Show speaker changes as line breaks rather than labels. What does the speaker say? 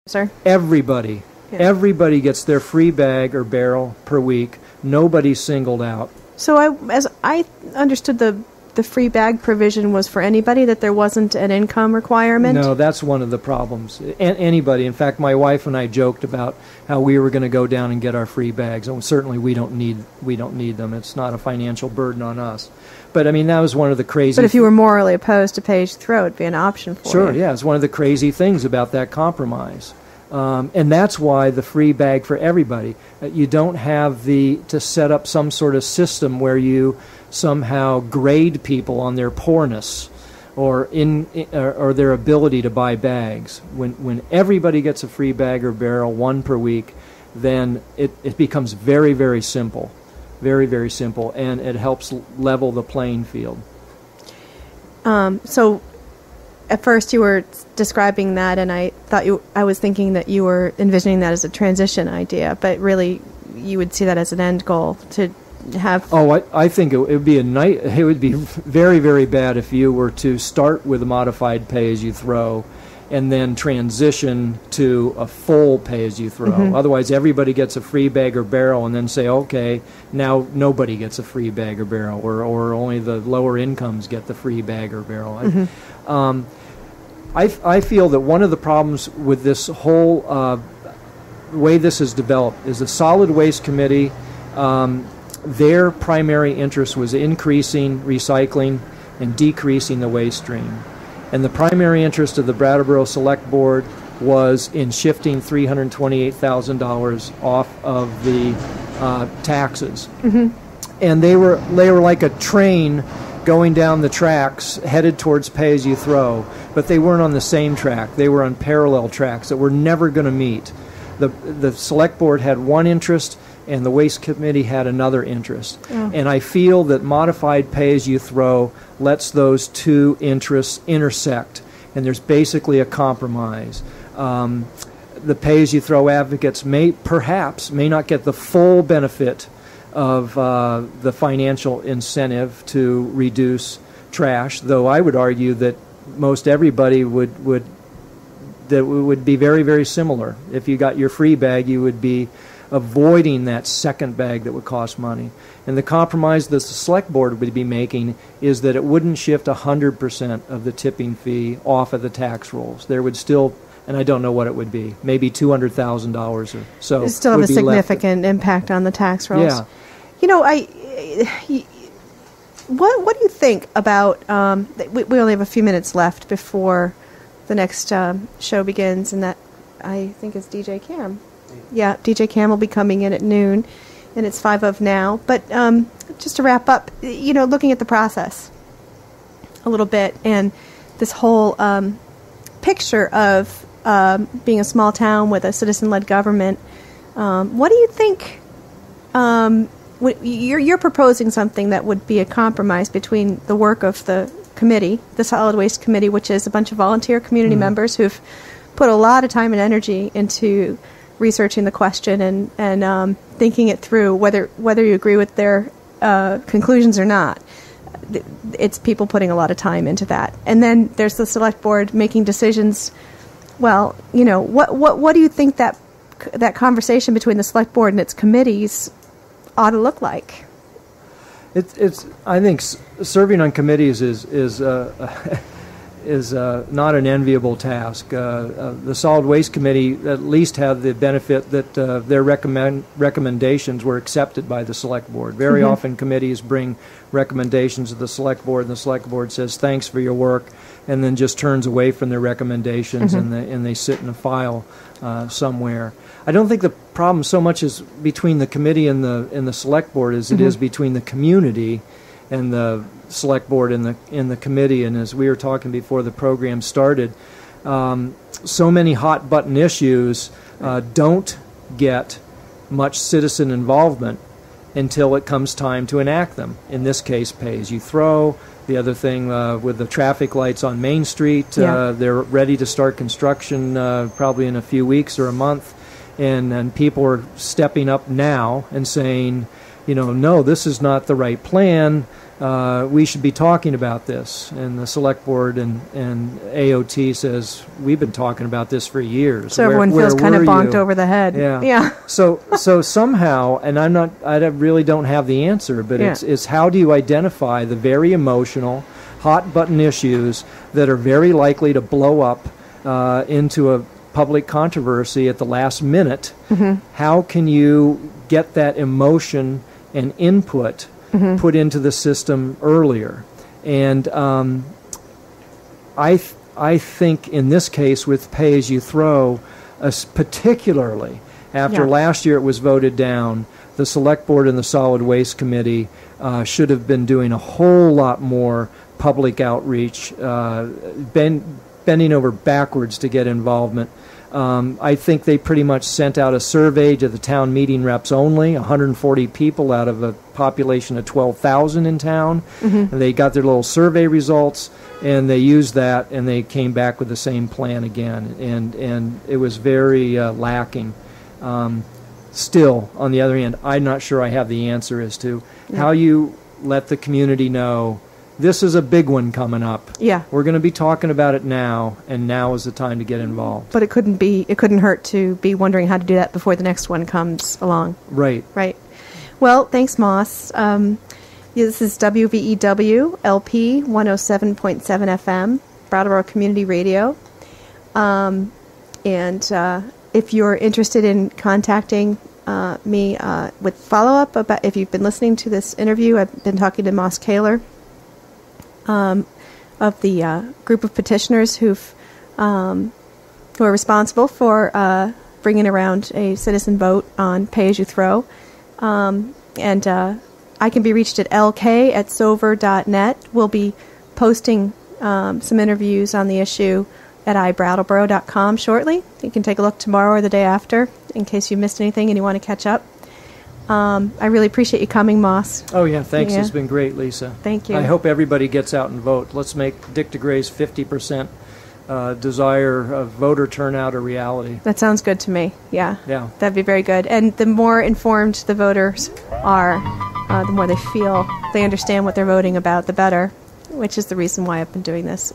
Sir?
Everybody. Yeah. Everybody gets their free bag or barrel per week. Nobody's singled out.
So as I understood the free bag provision was for anybody, that there wasn't an income requirement?
No, that's one of the problems. Anybody. In fact, my wife and I joked about how we were going to go down and get our free bags. And certainly we don't need them. It's not a financial burden on us. But I mean, that was one of the crazy.
But if you were morally opposed to pay-as-you-throw, it'd be an option for you.
Sure, yeah, it's one of the crazy things about that compromise. And that's why the free bag for everybody. You don't have to set up some sort of system where you somehow grade people on their poorness or their ability to buy bags. When everybody gets a free bag or barrel, one per week, then it becomes very, very simple. Very, very simple, and it helps level the playing field.
So at first you were describing that, and I was thinking that you were envisioning that as a transition idea, but really you would see that as an end goal to have.
Oh, I think it would be it would be very, very bad if you were to start with a modified pay-as-you-throw and then transition to a full pay-as-you-throw. Mm-hmm. Otherwise, everybody gets a free bag or barrel, and then say, okay, now nobody gets a free bag or barrel, or only the lower incomes get the free bag or barrel. Mm-hmm. I feel that one of the problems with this whole way this is developed is the Solid Waste Committee, their primary interest was increasing recycling and decreasing the waste stream. And the primary interest of the Brattleboro Select Board was in shifting $328,000 off of the taxes. Mm-hmm. And they were like a train going down the tracks headed towards pay-as-you-throw, but they weren't on the same track. They were on parallel tracks that were never going to meet. The Select Board had one interest, and the Waste Committee had another interest. Oh. And I feel that modified pay-as-you-throw lets those two interests intersect, and there's basically a compromise. The pay-as-you-throw advocates may not get the full benefit of the financial incentive to reduce trash, though I would argue that most everybody would be very, very similar. If you got your free bag, you would be avoiding that second bag that would cost money. And the compromise that the Select Board would be making is that it wouldn't shift 100% of the tipping fee off of the tax rolls. There would still, and I don't know what it would be, maybe $200,000 or so.
It still have a significant impact on the tax rolls.
Yeah.
You know, what do you think about, we only have a few minutes left before the next show begins, and that I think is DJ Cam. Yeah, DJ Cam will be coming in at noon, and it's 5 now. But just to wrap up, you know, looking at the process a little bit, and this whole picture of being a small town with a citizen-led government, what do you think? You're proposing something that would be a compromise between the work of the committee, the Solid Waste Committee, which is a bunch of volunteer community members who've put a lot of time and energy into researching the question and thinking it through, whether you agree with their conclusions or not. It's people putting a lot of time into that. And then there's the Select Board making decisions. Well, you know, what do you think that conversation between the Select Board and its committees ought to look like?
I think serving on committees is not an enviable task. The Solid Waste Committee at least had the benefit that their recommendations were accepted by the Select Board. Very mm-hmm. often committees bring recommendations to the Select Board, and the Select Board says, thanks for your work, and then just turns away from their recommendations mm-hmm. and they sit in a file somewhere. I don't think the problem so much is between the committee and the Select Board as mm-hmm. it is between the community and the Select Board in the committee. And as we were talking before the program started, so many hot button issues don't get much citizen involvement until it comes time to enact them. In this case, pay-as-you-throw. The other thing with the traffic lights on Main Street, they're ready to start construction probably in a few weeks or a month, and people are stepping up now and saying, you know, no, this is not the right plan. we should be talking about this. And the select board and AOT says, we've been talking about this for years.
So everyone feels kind of bonked over the head.
Yeah. So somehow, and I really don't have the answer, but it's how do you identify the very emotional, hot button issues that are very likely to blow up into a public controversy at the last minute? How can you get that emotion and input put into the system earlier? And I think in this case with pay-as-you-throw, particularly after last year it was voted down, the Select Board and the Solid Waste Committee should have been doing a whole lot more public outreach, bending over backwards to get involvement. I think they pretty much sent out a survey to the town meeting reps only, 140 people out of a population of 12,000 in town. And they got their little survey results, and they used that, and they came back with the same plan again. And it was very lacking. Still, on the other hand, I'm not sure I have the answer as to how you let the community know this is a big one coming up.
Yeah.
We're going to be talking about it now, and now is the time to get involved.
But it couldn't hurt to be wondering how to do that before the next one comes along.
Right.
Right. Well, thanks, Moss. This is WVEW LP 107.7 FM, Brattleboro Community Radio. And if you're interested in contacting me with follow-up about if you've been listening to this interview, I've been talking to Moss Kaler, of the group of petitioners who are responsible for bringing around a citizen vote on pay-as-you-throw. And I can be reached at lk@sover.net. We'll be posting some interviews on the issue at ibrattleboro.com shortly. You can take a look tomorrow or the day after in case you missed anything and you want to catch up. I really appreciate you coming, Moss.
Oh, yeah, thanks. It's been great, Lisa.
Thank you.
I hope everybody gets out and vote. Let's make Dick DeGray's 50% desire of voter turnout a reality.
That sounds good to me. Yeah.
Yeah.
That'd be very good. And the more informed the voters are, the more they feel they understand what they're voting about, the better, which is the reason why I've been doing this.